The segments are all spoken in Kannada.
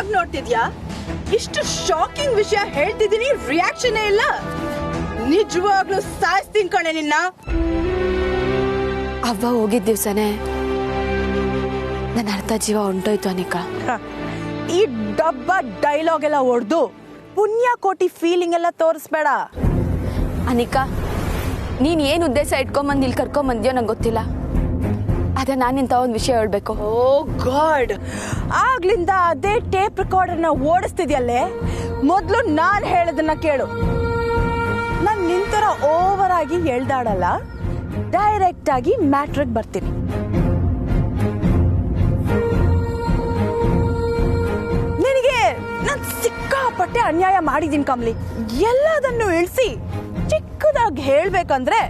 ಹಾಗೆ ನೋಡ್ತಿದ್ಯಾ? ಇಷ್ಟು ಶಾಕಿಂಗ್ ವಿಷಯ ಹೇಳ್ತಿದ್ದೀನಿ, ರಿಯಾಕ್ಷನ್ ಇಲ್ಲ. ನಿಜವಾಗ್ಲೂ ಸಾಯಿಸ್ತೀನಿ ಕಣೆ ನಿನ್ನ. ಅವ್ವ ಹೋಗಿದ್ದ ದಿವ್ಸನೇ ನನ್ನ ಅರ್ಥ ಜೀವ ಹೊಂಟೋಯ್ತು ಅನಿಕಾ. ಈ ಡಬ್ಬ ಡೈಲಾಗ್ ಎಲ್ಲ ಹೊಡೆದು ಪುಣ್ಯ ಕೋಟಿ ಫೀಲಿಂಗ್ ಎಲ್ಲ ತೋರಿಸ್ಬೇಡ ಅನಿಕಾ. ನೀನ್ ಏನ್ ಉದ್ದೇಶ ಇಟ್ಕೊಂಬಂದು ಇಲ್ಲಿ ಕರ್ಕೊಂಬಂದ್ಯೋ ನಂಗೆ ಗೊತ್ತಿಲ್ಲ. ಅದೇ ನಾನಿಂತ ಒಂದು ವಿಷಯ ಹೇಳ್ಬೇಕು. ಓ ಗಾಡ್, ಆಗ್ಲಿಂದ ಅದೇ ಟೇಪ್ ರೆಕಾರ್ಡರ್ನ ಓಡಿಸ್ತಿದ್ಯಲ್ಲೇ. ಮೊದ್ಲು ನಾನ್ ಹೇಳೋದನ್ನ ಕೇಳು. ನಾನ್ ನಿಂತರ ಓವರ್ ಆಗಿ ಹೇಳ್ದಾಡಲ್ಲ, ಡೈರೆಕ್ಟ್ ಆಗಿ ಮ್ಯಾಟ್ರಿಗೆ ಬರ್ತೀನಿ. ನಿನಗೆ ನಾನ್ ಸಿಕ್ಕಾಪಟ್ಟೆ ಅನ್ಯಾಯ ಮಾಡಿದೀನಿ ಕಮ್ಲಿ. ಎಲ್ಲದನ್ನು ಇಳಿಸಿ ಚಿಕ್ಕದಾಗಿ ಹೇಳ್ಬೇಕಂದ್ರೆ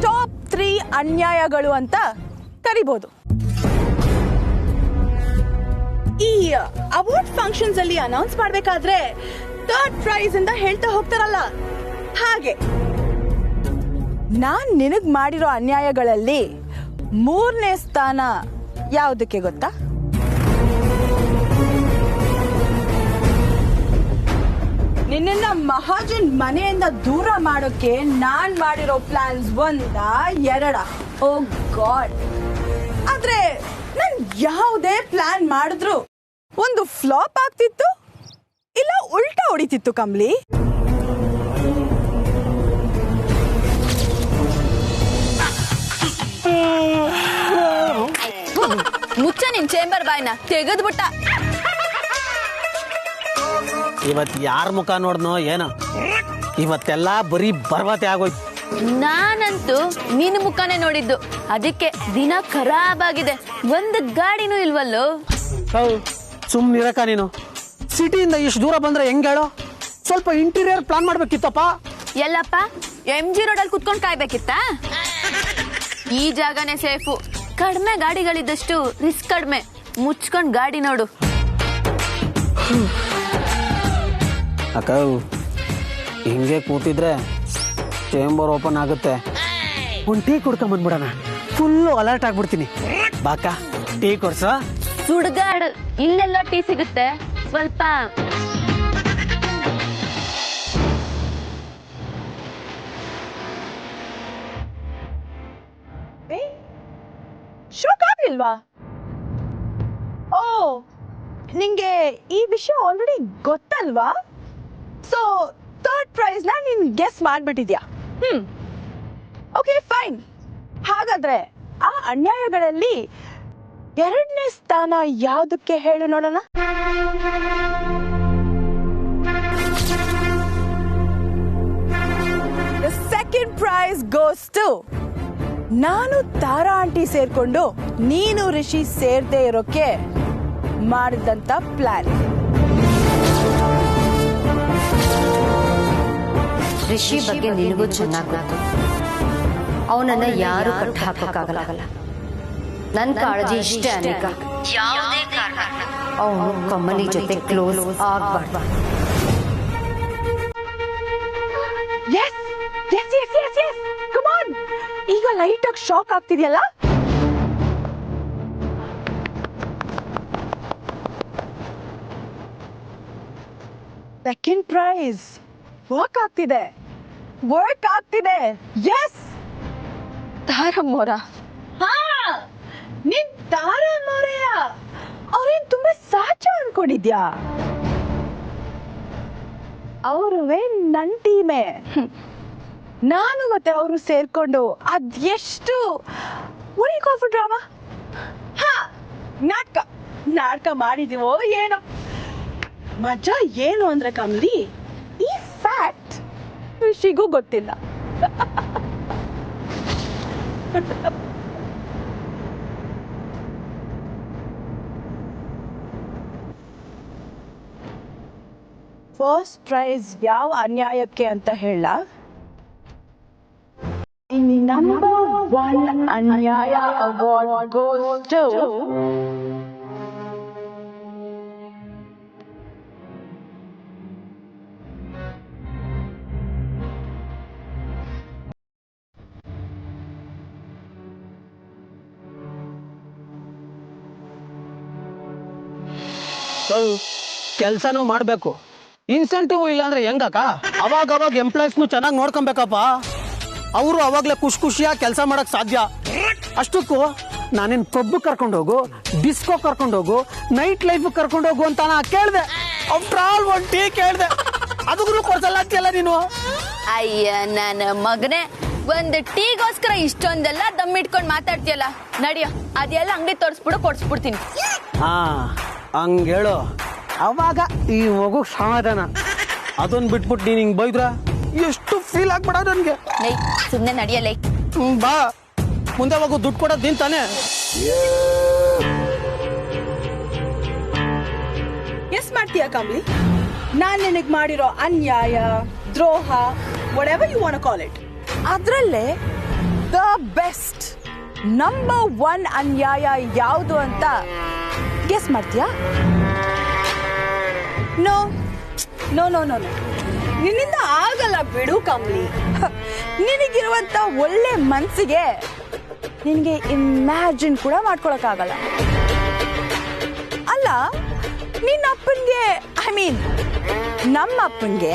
ಟಾಪ್ 3 ಅನ್ಯಾಯಗಳು ಅಂತ ಕರಿಬಹುದು. ಈ ಅವಾರ್ಡ್ ಫಂಕ್ಷನ್ಸ್ ಅಲ್ಲಿ ಅನೌನ್ಸ್ ಮಾಡ್ಬೇಕಾದ್ರೆ 3rd ಪ್ರೈಸ್ ಅಂತ ಹೇಳ್ತಾ ಹೋಗ್ತಾರಲ್ಲ, ಹಾಗೆ ನಾನ್ ನಿನಗ್ ಮಾಡಿರೋ ಅನ್ಯಾಯಗಳಲ್ಲಿ 3ನೇ ಸ್ಥಾನ ಯಾವುದಕ್ಕೆ ಗೊತ್ತಾ? ನಿನ್ನ ಮಹಾಜನ್ ಮನೆಯಿಂದ ದೂರ ಮಾಡೋಕೆ ನಾನ್ ಮಾಡಿರೋ ಪ್ಲಾನ್ಸ್ 1 2. ಓ ಗಾಡ್, ಆದ್ರೆ ನಾನ್ ಯಾವುದೇ ಪ್ಲಾನ್ ಮಾಡಿದ್ರು ಒಂದು ಫ್ಲಾಪ್ ಆಗ್ತಿತ್ತು, ಇಲ್ಲ ಉಲ್ಟಾ ಹೊಡಿತಿತ್ತು ಕಮ್ಲಿ. ಮುಚ್ಚ ನಿನ್ ಚೇಂಬರ್ ಬಾಯ್ನ ತೆಗೆದ್ಬಿಟ್ಟ. ಇವತ್ ಯಾರ ಮುಖ ನೋಡ್ನೋ ಏನೋ, ಇವತ್ತೆಲ್ಲ ಬರೀ ಬರ್ವತೆ ಆಗೋಯ್ತು. ನಾನಂತೂ ನಿನ್ನ ಮುಖನೇ ನೋಡಿದ್ದು, ಅದಕ್ಕೆ ದಿನ ಖರಾಬ್ ಆಗಿದೆ. ಒಂದು ಗಾಡಿನೂ ಇಲ್ವಲ್ಲೋ. ಸುಮ್ನಿರಕ ನೀನು. ಸಿಟಿಯಿಂದ ಇಷ್ಟು ದೂರ ಬಂದ್ರೆ ಹೆಂಗ್ ಹೇಳೋ? ಸ್ವಲ್ಪ ಇಂಟೀರಿಯರ್ ಪ್ಲಾನ್ ಮಾಡ್ಬೇಕಿತ್ತಪ್ಪ. ಎಲ್ಲಪ್ಪ MG ರೋಡಲ್ಲಿ ಕುತ್ಕೊಂಡ್ ಕಾಯ್ಬೇಕಿತ್ತ? ಈ ಜಾಗನೇ ಸೇಫು. ಕಡಿಮೆ ಗಾಡಿಗಳಿದ್ದಷ್ಟು ರಿಸ್ಕ್ ಕಡಿಮೆ. ಮುಚ್ಕೊಂಡ್ ಗಾಡಿ ನೋಡು. ಅಕ್ಕ ಹಿಂಗೆ ಕೂತಿದ್ರೆ ಚೇಂಬರ್ ಓಪನ್ ಆಗುತ್ತೆ. ಒಂದು ಟೀ ಕುಡ್ಕೊಂಡ್ ಬಂದ್ಬಿಡೋಣ. ಫುಲ್ಲು ಅಲರ್ಟ್ ಆಗ್ಬಿಡ್ತೀನಿ. ಬಾಕ ಟೀ ಕೊಡ್ಸ. ಸುಡ್ಗಾಡ್ ಇಲ್ಲೆಲ್ಲ ಟೀ ಸಿಗುತ್ತೆ. ಸ್ವಲ್ಪ ಶೋಕ್ ಆಗ್ಲಿಲ್ವಾ? ಓ, ನಿಂಗೆ ಈ ವಿಷಯ ಆಲ್ರೆಡಿ ಗೊತ್ತಲ್ವಾ? ಸೊ 3rd ಪ್ರೈಸ್ ನ ನೀನ್ ಗೆಸ್ ಮಾಡ್ಬಿಟ್ಟಿದ್ಯಾ. Okay fine. ಹಾಗಾದ್ರೆ ಆ ಅನ್ಯಾಯಗಳಲ್ಲಿ 2ನೇ ಸ್ಥಾನ ಯಾವುದಕ್ಕೆ ಹೇಳು ನೋಡೋಣ. The second prize goes to ನಾನು ತಾರಾ ಆಂಟಿ ಸೇರ್ಕೊಂಡು ನೀನು ರಿಷಿ ಸೇರ್ದೇ ಇರೋಕೆ ಮಾಡಿದಂತ ಪ್ಲಾನ್. ರಿಷಿ ಬಗ್ಗೆ ನಿನಗೂ ಚೆನ್ನಾಗಿ ಗೊತ್ತು. ಅವನನ್ನ ಯಾರು ಕಟ್ಟ ಹಾಕೋಕ್ಕಾಗಲ್ಲ. ನನ್ನ ಕಾಳಜಿ ಇಷ್ಟೇ ಅನಿಕಾ. ಯಾವುದೇ ಕಾರಣ ಅವನು ಕಮಲಿ ಜೊತೆ ಕ್ಲೋಸ್ ಆಗ್ಬಾರ್ದು. Come on, ಈಗ ಲೈಟ್ ಆಗಿ ಶಾಕ್ ಆಗ್ತಿದೆಯಲ್ಲ. ಸೆಕೆಂಡ್ ಪ್ರೈಸ್ ವರ್ಕ್ ಆಗ್ತಿದೆ. ಎಸ್, ತಾರಮ್ಮೋರ. ನೀನ್ ತಾರಮ್ಮೋರೆಯ? ಅವ್ರೇನ್ ತುಂಬಾ ಸಾಚ ಅನ್ಕೊಂಡಿದ್ಯಾ? ಅವ್ರುವೇ ನನ್ ಟೀಮೇ. ನಾನು ಮತ್ತೆ ಅವರು ಸೇರ್ಕೊಂಡು ಅದೆಷ್ಟು ಡ್ರಾಮಾ ನಾಟಕ ಮಾಡಿದೀವೋ ಏನೋ. ಮಜಾ ಏನು ಅಂದ್ರೆ ಕಮ್ಲಿ, ಈ ಫ್ಯಾಕ್ಟ್ ಋಷಿಗೂ ಗೊತ್ತಿಲ್ಲ. ಫಸ್ಟ್ ಪ್ರೈಸ್ ಯಾವ ಅನ್ಯಾಯಕ್ಕೆ ಅಂತ ಹೇಳ? Number 1 ಅನ್ಯಾಯ award goes to ಕೆಲಸನೂ ಮಾಡಬೇಕು, ಇನ್ಸೆಂಟಿವ್ ಇಲ್ಲಾಂದ್ರೆ ಹೆಂಗಕ್ಕ? ಅವಾಗ ಎಂಪ್ಲಾಯ್ಸ್ನು ಚೆನ್ನಾಗಿ ನೋಡ್ಕೊಬೇಕಪ್ಪ. ಅವರು ಅವಾಗಲೇ ಖುಷಿಯಾಗಿ ಕೆಲಸ ಮಾಡಕ್ ಸಾಧ್ಯ. ಅಷ್ಟಕ್ಕೂ ನಾನೇನು ಪಬ್ ಕರ್ಕೊಂಡೋಗು, ಡಿಸ್ಕೋ ಕರ್ಕೊಂಡೋಗು, ನೈಟ್ ಲೈಫ್ ಕರ್ಕೊಂಡೋಗು ಅಂತ ನಾ ಕೇಳಿದೆ. ಆಫ್ಟರ್ ಆಲ್ ಒಂದು ಟೀ ಕೇಳಿದೆ, ಅದಕ್ಕೂ ಕೊಡ್ಸಲ್ಲ ಅಂತೀಯಲ್ಲ ನೀನು. ಅಯ್ಯ ನನ್ನ ಮಗನೇ, ಒಂದು ಟೀಗೋಸ್ಕರ ಇಷ್ಟೊಂದೆಲ್ಲ ದಮ್ಮಿಟ್ಕೊಂಡು ಮಾತಾಡ್ತೀಯಲ್ಲ. ನಡಿಯೋ, ಅದೆಲ್ಲ ಅಂಗಡಿ ತೋರಿಸ್ಬಿಡು, ಕೊಡ್ಸ್ಬಿಡ್ತೀನಿ. ಹಾ ಹಂಗೇಳು, ಅವಾಗ ಈ ಮಗು ಸಮಾಧಾನ. ಅದನ್ನ ಬಿಟ್ಬಿಟ್ಟು ನೀನು ಹಿಂಗೆ ಬೈದ್ರ ಎಷ್ಟು ಫೀಲ್ ಆಗ್ಬೇಡ ನನ್ಗೆ. ಲೈ ಸುಮ್ಮನೆ ನಡಿಯಲೇ. ಬಾ, ಮುಂದೆ ಹೋಗು, ದುಡ್ಡು ಕೊಡೋದು ನೀನ್ ತಾನೆ. ಎಸ್ ಮಾಡ್ತೀಯ ಕಮ್ಲಿ? ನಾನ್ ನಿನಗ್ ಮಾಡಿರೋ ಅನ್ಯಾಯ, ದ್ರೋಹ, whatever you want to call it, ಅದ್ರಲ್ಲೇ ದ ಬೆಸ್ಟ್ ನಂಬರ್ 1 ಅನ್ಯಾಯ ಯಾವುದು ಅಂತ ಗೆಸ್ ಮಾಡ್ತೀಯಾ? ನೋ ನೋ ನೋ ನೋ ನಿನ್ನಿಂದ ಆಗಲ್ಲ ಬಿಡು ಕಮ್ಲಿ. ನಿನಗಿರುವಂತ ಒಳ್ಳೆ ಮನ್ಸಿಗೆ ನಿನಗೆ ಇಮ್ಯಾಜಿನ್ ಕೂಡ ಮಾಡ್ಕೊಳಕ್ಕಾಗಲ್ಲ. ಅಲ್ಲ, ನಿನ್ನ ಅಪ್ಪನ್ಗೆ, ಐ ಮೀನ್ ನಮ್ಮ ಅಪ್ಪನ್ಗೆ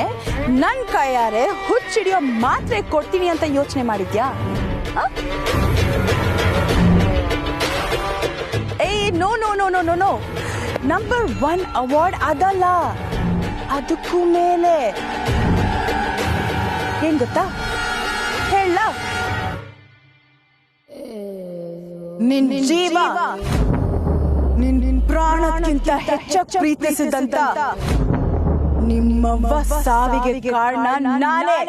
ನನ್ ಕೈಯಾರೆ ಹುಚ್ಚಿಡಿಯೋ ಮಾತ್ರೆ ಕೊಡ್ತೀನಿ ಅಂತ ಯೋಚನೆ ಮಾಡಿದ್ಯಾ? No no no no no no number 1 award ಅದಲ್ಲ, ಅದಕ್ಕೂ ಮೇಲೆ. ಏನ್ ಗೊತ್ತಾ ಹೇಳ? ನಿನ್ ಜೀವ, ನಿನ್ ಪ್ರಾಣಕ್ಕಿಂತ ಹೆಚ್ಚಾಗಿ ಪ್ರೀತಿಸಿದಂತ ನಿಮ್ಮವ್ವ ಸಾವಿಗೆ ಕಾರಣ ನಾನೇ.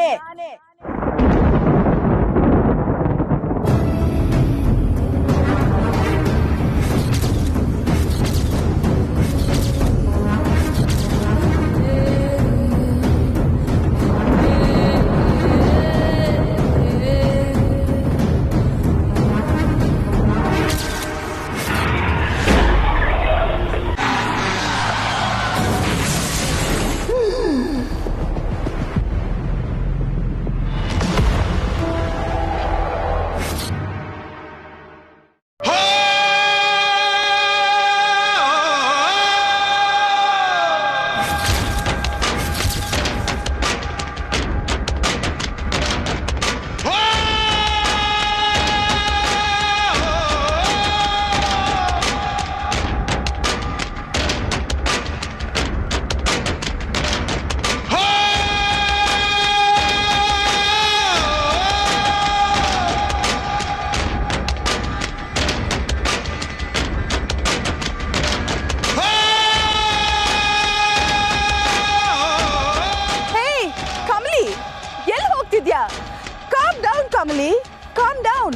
Calm down, Kamali. Calm down.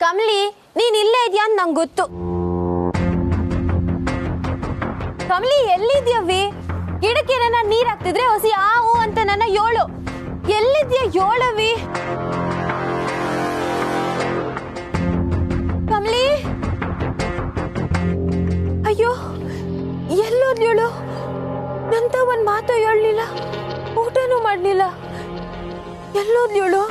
Kamali, ನೀನ್ ಇಲ್ಲೇ ಇದೆಯಾ ಅಂತ ನಂಗೆ ಗೊತ್ತು. ಕಮಲಿ, ಎಲ್ಲಿದ್ಯವಿ? ಗಿಡಕ್ಕೆ ನನ್ನ ನೀರ್ ಹಾಕ್ತಿದ್ರೆ ಹೊಸಿ ಆವು ಅಂತ ನನ್ನ ಯೋಳು. ಎಲ್ಲಿದ್ಯಾ ಯೋಳವಿ? ಕಮಲಿ, ಅಯ್ಯೋ ಎಲ್ಲೋದ್ಯೋಳು? ನಂತ ಒಂದ್ ಮಾತು ಹೇಳಲಿಲ್ಲ, ಊಟನೂ ಮಾಡ್ಲಿಲ್ಲ. ಎಲ್ಲೋದ್ಯೋಳು?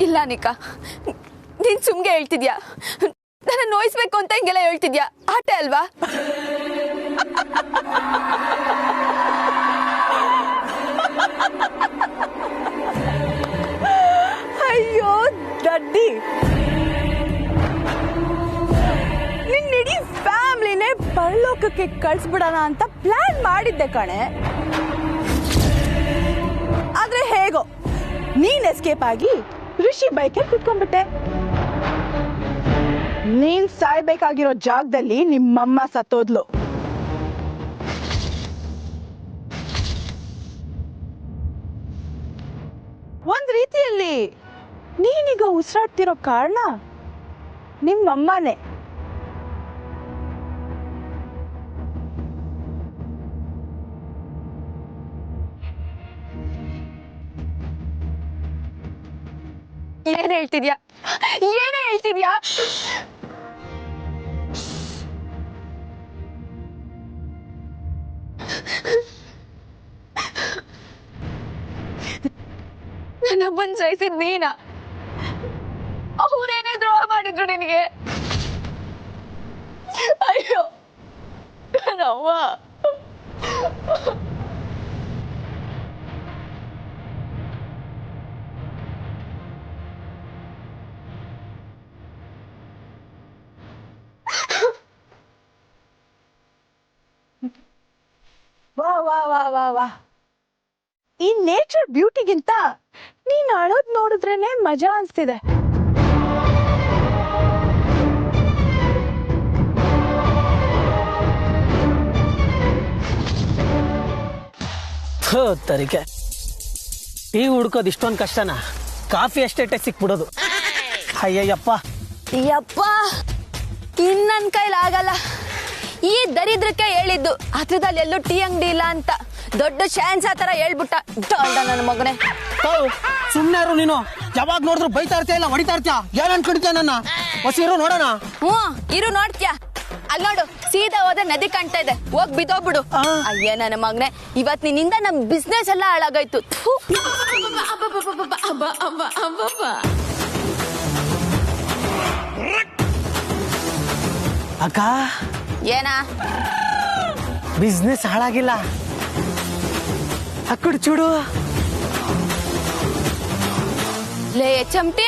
ಇಲ್ಲ ನಿಕಾ, ನೀನ್ ಸುಮ್ಗೆ ಹೇಳ್ತಿದ್ಯಾ? ನನ್ನ ನೋಯಿಸ್ಬೇಕು ಅಂತ ಹಿಂಗೆಲ್ಲ ಹೇಳ್ತಿದ್ಯಾ? ಆಟ ಅಲ್ವಾ? ಅಯ್ಯೋ ದಡ್ಡಿ, ನಿನ್ನ ಇಡೀ ಫ್ಯಾಮಿಲಿನೇ ಪರಲೋಕಕ್ಕೆ ಕಳ್ಸ್ಬಿಡೋಣ ಅಂತ ಪ್ಲಾನ್ ಮಾಡಿದ್ದೆ ಕಣೆ. ಆದ್ರೆ ಹೇಗೋ ನೀನ್ ಎಸ್ಕೇಪ್ ಆಗಿ ಋಷಿ ಬೈಕಲ್ಲಿ ಕುತ್ಕೊಂಡ್ಬಿಟ್ಟೆ. ನೀನ್ ಸಾಯ್ಬೇಕಾಗಿರೋ ಜಾಗದಲ್ಲಿ ನಿಮ್ಮಮ್ಮ ಸತ್ತೋದ್ಲು. ಒಂದ್ ರೀತಿಯಲ್ಲಿ ನೀನೀಗ ಉಸಿರಾಡ್ತಿರೋ ಕಾರಣ ನಿಮ್ಮಮ್ಮನೇ. ಏನ್ ಹೇಳ್ತಿದ್ಯಾ ಏನೇ ಹೇಳ್ತಿದ್ಯಾ ನನ್ನೊಬ್ಬನ್ ಸಾಯಿಸಿದ್ ನೀನಾ ಅವ್ರೇನೇ ದ್ರೋಹ ಮಾಡಿದ್ರು ನಿನಗೆ ಅಯ್ಯೋ ನನ್ನವ್ವ ವಾ ವಾ ವಾ ವಾ ವಾ ಈ ನೇಚರ್ ಬ್ಯೂಟಿಗಿಂತ ನೀನ್ ಅಳೋದ್ ನೋಡಿದ್ರೇನೆ ಮಜಾ ಅನ್ಸ್ತಿದೆ. ತರಿಕೆ ಟೀ ಹುಡ್ಕೋದು ಇಷ್ಟೊಂದು ಕಷ್ಟನಾ? ಕಾಫಿ ಅಷ್ಟೇ ಸಿಕ್ಬಿಡೋದು. ಅಯ್ಯಯ್ಯಪ್ಪ ಯಪ್ಪ ಇನ್ ನನ್ ಕೈಲಿ ಆಗಲ್ಲ. ಈ ದರಿದ್ರಕ್ಕೆ ಹೇಳಿದ್ದು ಹತ್ರದಲ್ಲಿ ಎಲ್ಲೂ ಟೀ ಅಂಗಡಿ ಇಲ್ಲ ಅಂತ. ದೊಡ್ಡ ಚಾನ್ಸ್ ಆ ತರ ಹೇಳ್ಬಿಟ್ಟ ನನ್ನ ಮಗನೇ. ಸುಮ್ನೆ ಇರು ನೀನು. ಯಾವಾಗ ನೋಡಿದ್ರು ಬೈತಾ ಇರ್ತೀಯ ಇಲ್ಲ ಹೊಡಿತಾ ಇರ್ತೀಯ. ಏನ್ ಅನ್ಕೊಂಡಿದ್ಯಾ ನನ್ನ? ಹೊಸಿರು ನೋಡೋಣ. ಇರು ನೋಡ್ತೀಯ. ಅಲ್ಲಿ ನೋಡು ಸೀದಾ ಹೋದ್ರೆ ನದಿ ಕಾಣ್ತಾ ಇದೆ, ಹೋಗ್ ಬಿದ್ದೋಗ್ಬಿಡು. ಅಯ್ಯ ನನ್ನ ಮಗನೇ, ಇವತ್ ನಿನ್ನಿಂದ ನಮ್ ಬಿಸ್ನೆಸ್ ಎಲ್ಲ ಹಾಳಾಗೋಯ್ತು. ಅಕ್ಕ ಏನಾ ಬಿಸ್ನೆಸ್ ಹಾಳಾಗಿಲ್ಲ. ಅಕ್ಕಡು ಚೂಡು. ಲೇ ಚಮಟಿ,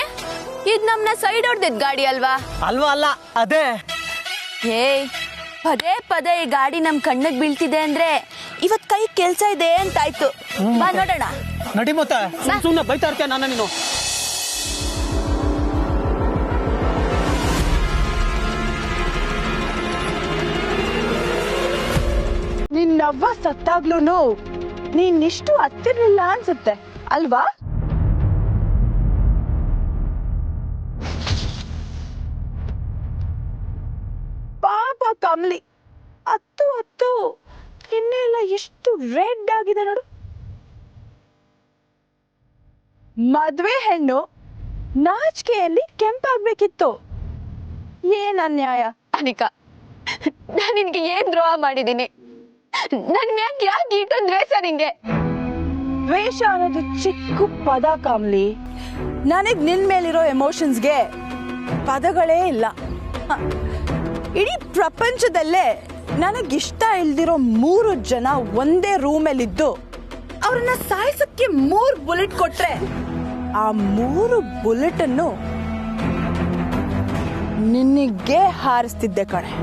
ಇದ್ ನಮ್ನ ಸೈಡ್ ಹೊಡ್ದಿದ್ ಗಾಡಿ ಅಲ್ವಾ? ಅಲ್ವಾ ಅಲ್ಲ ಅದೇ. ಏಯ್ ಪದೇ ಪದೇ ಈ ಗಾಡಿ ನಮ್ ಕಣ್ಣಿಗೆ ಬೀಳ್ತಿದೆ ಅಂದ್ರೆ ಇವತ್ ಕೈ ಕೆಲ್ಸ ಇದೆ ಅಂತಾಯ್ತು. ಬಾ ನೋಡೋಣ. ನಡಿ ಮತ್ತೆ ಸುಮ್ನೆ ಬೈತಾ ಇರ್ತೀಯ ನನ್ನ ನೀನು. ನಿನ್ನವ್ವ ಸತ್ತಾಗ್ಲೂನು ನೀನಿಷ್ಟು ಹತ್ತಿರಲಿಲ್ಲ ಅನ್ಸುತ್ತೆ ಅಲ್ವಾ? ಪಾಪ ಕಮ್ಲಿ ಹತ್ತು ಇನ್ನೆಲ್ಲ ಎಷ್ಟು ರೆಡ್ ಆಗಿದೆ ನೋಡು. ಮದ್ವೆ ಹೆಣ್ಣು ನಾಚಿಕೆಯಲ್ಲಿ ಕೆಂಪಾಗ್ಬೇಕಿತ್ತು. ಏನ್ ಅನ್ಯಾಯ. ಅನಿಕಾ, ನಾನ್ ನಿನ್ಗೆ ಏನ್ ದ್ರೋಹ ಮಾಡಿದೀನಿ? ನನ್ ಮ್ಯಾಗ್ ಯಾಕೆ ಇಟ್ಟೊಂದ್ ದ್ವೇಷ ನಿಂಗೆ? ದ್ವೇಷ ಅನ್ನೋದು ಚಿಕ್ಕ ಪದ ಕಮ್ಲಿ. ನನಗ್ ನಿನ್ ಮೇಲಿರೋ ಎಮೋಷನ್ಸ್ಗೆ ಪದಗಳೇ ಇಲ್ಲ. ಇಡೀ ಪ್ರಪಂಚದಲ್ಲೇ ನನಗಿಷ್ಟ ಇಲ್ದಿರೋ 3 ಜನ ಒಂದೇ ರೂಮಲ್ಲಿದ್ದು ಅವ್ರನ್ನ ಸಾಯಿಸಕ್ಕೆ 3 ಬುಲೆಟ್ ಕೊಟ್ರೆ ಆ 3 ಬುಲೆಟ್ ಅನ್ನು ನಿನಗೆ ಹಾರಿಸ್ತಿದ್ದೆ ಕಣೆ.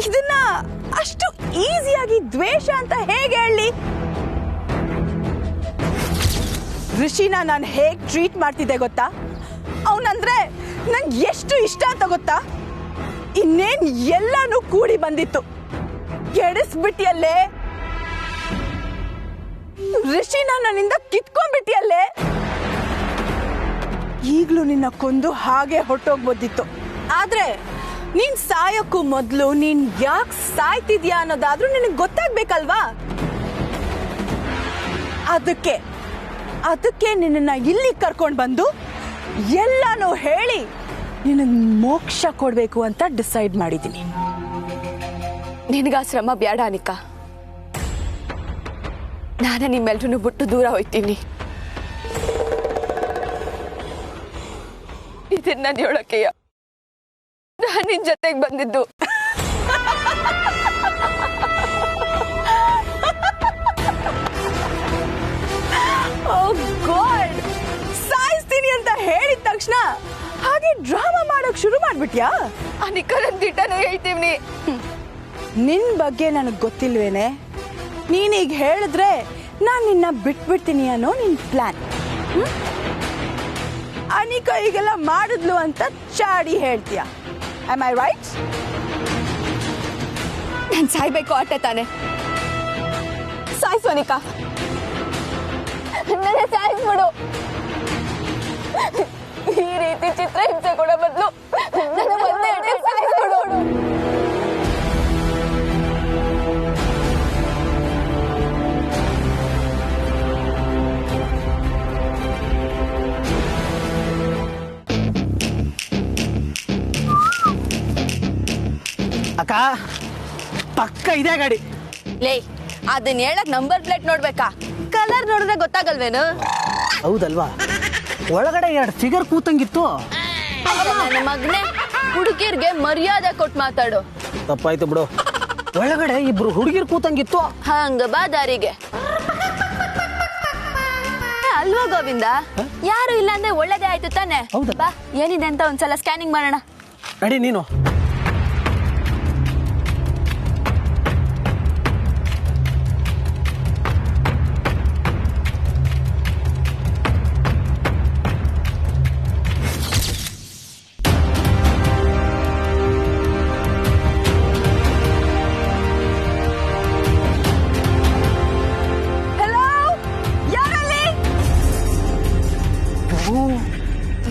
ಇದನ್ನ ಅಷ್ಟು ಈಸಿಯಾಗಿ ದ್ವೇಷ ಅಂತ ಹೇಗೆ ಹೇಳಿ? ಋಷಿನ ನಾನು ಹೇಗ್ ಟ್ರೀಟ್ ಮಾಡ್ತಿದ್ದೆ ಗೊತ್ತಾ? ಅವನಂದ್ರೆ ನಂಗೆ ಎಷ್ಟು ಇಷ್ಟ ಅಂತ ಗೊತ್ತಾ? ಇನ್ನೇನ್ ಎಲ್ಲಾನು ಕೂಡಿ ಬಂದಿತ್ತು. ಕೆಡಿಸ್ಬಿಟ್ಟಿಯಲ್ಲೇ ಋಷಿನ ನನ್ನಿಂದ ಕಿತ್ಕೊಂಡ್ಬಿಟ್ಟಿಯಲ್ಲೇ. ಈಗ್ಲೂ ನಿನ್ನ ಕೊಂದು ಹಾಗೆ ಹೊಟ್ಟೋಗ್ಬೋದಿತ್ತು. ಆದ್ರೆ ನೀನ್ ಸಾಯೋಕ್ಕೂ ಮೊದ್ಲು ನೀನ್ ಯಾಕೆ ಸಾಯ್ತಿದ್ಯಾ ಅನ್ನೋದಾದ್ರೂ ನಿನಗೆ ಗೊತ್ತಾಗ್ಬೇಕಲ್ವಾ? ಅದಕ್ಕೆ ನಿನ್ನ ಇಲ್ಲಿ ಕರ್ಕೊಂಡ್ ಬಂದು ಎಲ್ಲಾನು ಹೇಳಿ ನಿನಗ್ ಮೋಕ್ಷ ಕೊಡ್ಬೇಕು ಅಂತ ಡಿಸೈಡ್ ಮಾಡಿದೀನಿ. ನಿನಗ ಶ್ರಮ ಬೇಡ ಅನಿಕಾ. ನಾನೇ ನಿಮ್ಮೆಲ್ರೂ ಬಿಟ್ಟು ದೂರ ಹೋಯ್ತೀನಿ. ಇದನ್ನ ಹೇಳೋಕೆಯ ನಾನು ನಿನ್ ಜೊತೆಗೆ ಬಂದಿದ್ದು. ಸಾಯಿಸ್ತೀನಿ ಅಂತ ಹೇಳಿದ ತಕ್ಷಣ ಹಾಗೆ ಡ್ರಾಮಾ ಮಾಡೋಕ್ ಶುರು ಮಾಡ್ಬಿಟ್ಯಾ? ಅನಿಕಾ, ನನ್ ದಿಟ್ಟನೇ ಹೇಳ್ತೀವಿ. ನಿನ್ ಬಗ್ಗೆ ನನಗ್ ಗೊತ್ತಿಲ್ವೇನೆ? ನೀನೀಗ ಹೇಳಿದ್ರೆ ನಾನ್ ನಿನ್ನ ಬಿಟ್ಬಿಡ್ತೀನಿ ಅನ್ನೋ ನಿನ್ ಪ್ಲಾನ್. ಅನಿಕಾ ಈಗೆಲ್ಲ ಮಾಡಿದ್ಲು ಅಂತ ಚಾಡಿ ಹೇಳ್ತೀಯ. Am I right? ನಾನ್ ಸಾಯ್ಬೇಕು ಅಟ್ಟೆ ತಾನೆ. ಸಾಯಿಸು ಅನಿಕಾ, ನನ್ನ ಸಾಯಿಸ್ಬಿಡು. ಈ ರೀತಿ ಚಿತ್ರ ಹಿಂಸೆ ಕೊಡೋ ಬದಲು ನನ್ನ ಒಂದೇ ಅಟ್ಟೆ ಸಾಯಿಸ್ಬಿಡು. ಪಕ್ಕ ಇದೇ ಗಾಡಿ. ಲೇ ಅದನ್ನ ಹೇಳಕ್ ನಂಬರ್ ಪ್ಲೇಟ್ ನೋಡ್ಬೇಕಾ? ಕಲರ್ ನೋಡಿದ್ರೆ ಗೊತ್ತಾಗಲ್ವೇನು? ಹೌದಲ್ವಾ? ಒಳಗಡೆ 2 ಫಿಗರ್ ಕೂತಂಗಿತ್ತು. ನನ್ನ ಮಗನೇ, ಹುಡುಗಿರ್ಗೆ ಮರ್ಯಾದೆ ಕೊಟ್ಟು ಮಾತಾಡು. ತಪ್ಪಾಯ್ತು ಬಿಡು. ಒಳಗಡೆ 2 ಹುಡುಗಿರ್ ಕೂತಂಗಿತ್ತು. ಹಂಗ ಬಾ ದಾರಿಗೆ. ಅಲ್ವಾ ಗೋವಿಂದ, ಯಾರು ಇಲ್ಲ ಅಂದ್ರೆ ಒಳ್ಳೇದೇ ಆಯ್ತು ತಾನೆ? ಹೌದಾ? ಬಾ, ಏನಿದೆ ಅಂತ ಒಂದ್ಸಲ ಸ್ಕ್ಯಾನಿಂಗ್ ಮಾಡೋಣ. ನಡಿ ನೀನು. ಹಲೋ, ಯಾರಲ್ಲಿ?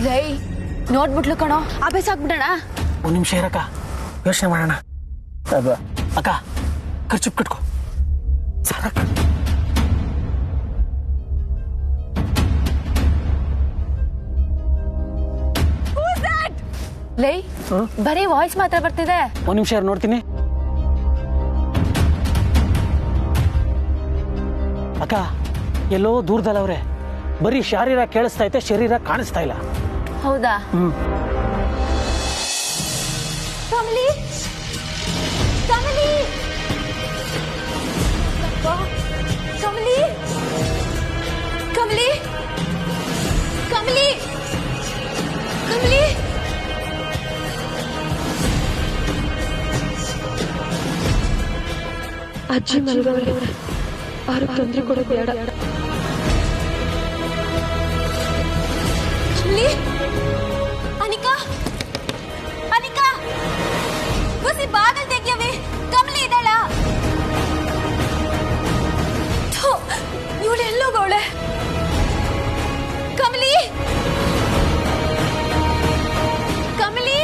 ಲೈ ನೋಡ್ಬಿಟ್ಲು ಕಣೋ, ಅಭ್ಯಾಸ ಆಗ್ಬಿಡೋಣ. 1 ನಿಮಿಷ ಇರಕ್ಕ, ಯೋಚನೆ ಮಾಡೋಣ. ಅಕ್ಕ, ಖರ್ಚು ಕಟ್ಕೋ ಸಾರಕ್ಕ. ಲೈ ಬರೀ ವಾಯ್ಸ್ ಮಾತ್ರ ಬರ್ತಿದೆ. 1 ನಿಮಿಷ ನೋಡ್ತೀನಿ. ಅಕ್ಕ, ಎಲ್ಲೋ ದೂರದಲ್ಲವ್ರೆ. ಬರೀ ಶಾರೀರ ಕೇಳಿಸ್ತಾ ಐತೆ, ಶರೀರ ಕಾಣಿಸ್ತಾ ಇಲ್ಲ. ಹೌದಾ? ಕಮಲಿ, ಕಮಲಿ, ಕಮಲಿ, ಕಮಲಿ, ಕಮಲಿ, ಕಮಲಿ. ಅಜ್ಜಿ ಮಲ್ಗವ್ರೆ, ಅವ್ರಿಗೆ ತೊಂದರೆ ಕೊಡೋದು ಬೇಡ. ಕಮಲಿ, ಅನಿಕಾ, ಅನಿಕಾ, ಬಸಿ ಬಾಗಿಲು ತೆಗಿಯವೆ. ಕಮಲಿ ಇದ್ದಾಳ? ಇವಳು ಎಲ್ಲೋಗವಳೆ? ಕಮಲಿ, ಕಮಲಿ,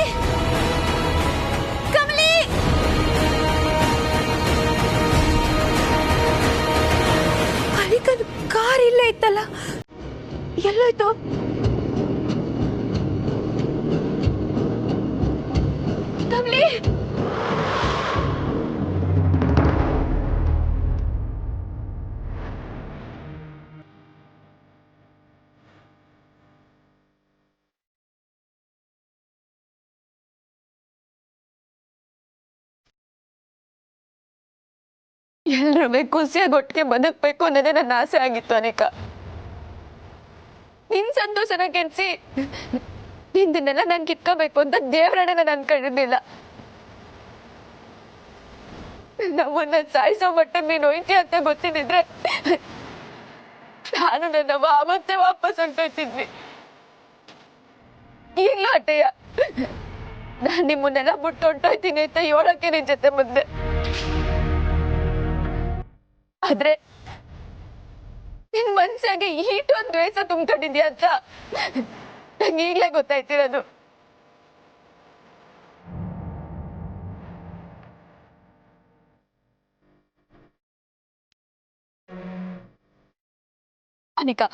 ಕಮಲಿ. ಅನಿಕನ್ ಕಾರ್ ಇಲ್ಲೇ ಇತ್ತಲ್ಲ, ಎಲ್ಲೋಯ್ತು? ಕಮಲಿ, ಎಲ್ರೂ ಖುಷಿಯಾಗಿ ಒಟ್ಟಿಗೆ ಬದುಕ್ಬೇಕು ಅನ್ನೋದೇ ನನ್ನ ಆಸೆ ಆಗಿತ್ತು ಅನೇಕ. ನಿನ್ ಸಂತೋಷನ ಕೆನ್ಸಿ ನಿಂದನ್ನೆಲ್ಲ ನಾನು ಕಿತ್ಕೋಬೇಕು ಅಂತ ದೇವರನ್ನ ನಾನು ಅನ್ಕೊಂಡಿರ್ಲಿಲ್ಲ. ನಮ್ಮನ್ನ ಸಾಯಿಸೋ ಮಟ್ಟ ನೀನು ಹೋಯ್ತಿ ಅಂತ ಗೊತ್ತಿದ್ದಿದ್ರೆ ನಾನು ನನ್ನವ ಅವತ್ತೇ ವಾಪಸ್ ಹೊಂಟೋಯ್ತಿದ್ವಿ. ಈಗಲೂ ಅಟ್ಟೆಯ ನಾನು ನಿಮ್ಮನ್ನೆಲ್ಲ ಬಿಟ್ಟು ಹೊಂಟೋಯ್ತೀನಿ ಅಂತ ಹೇಳಕ್ಕೆ ನಿನ್ ಜೊತೆ ಬಂದೆ. ಆದ್ರೆ ನಿನ್ ಮನ್ಸಾಗೆ ಈಟೊಂದು ದ್ವೇಷ ತುಂಬ್ಕೊಂಡಿದ್ಯಾ ಅಂತ ನಂಗೆ ಈಗ್ಲೇ ಗೊತ್ತಾಯ್ತಿರೋದು. ಅನಿಕಾ,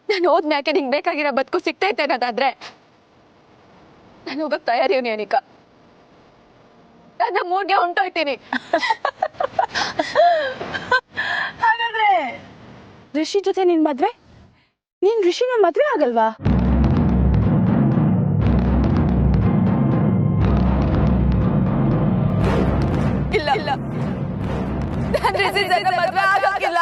ನಾನು ಹೋದ್ಮ್ಯಾಕೆ ನಿಂಗೆ ಬೇಕಾಗಿರೋ ಬದುಕು ಸಿಗ್ತೈತೆ ಅನ್ನೋದಾದ್ರೆ ನಾನು ಹೋಗಕ್ ತಯಾರಿವ್ನಿ ಅನಿಕಾ. ನಾನು ಮೂರ್ಗೆ ಹೊಂಟೋಯ್ತೀನಿ. ಹಾಗಾದ್ರೆ ಋಷಿ ಜೊತೆ ನಿನ್ ಮದ್ವೆ? ನೀನ್ ಋಷಿನ ಮದ್ವೆ ಆಗಲ್ವಾ? ಇಲ್ಲ, ಇಲ್ಲ, ನಾನು ಋಷಿ ಜೊತೆ ಮದ್ವೆ ಆಗಕ್ಕಿಲ್ಲ.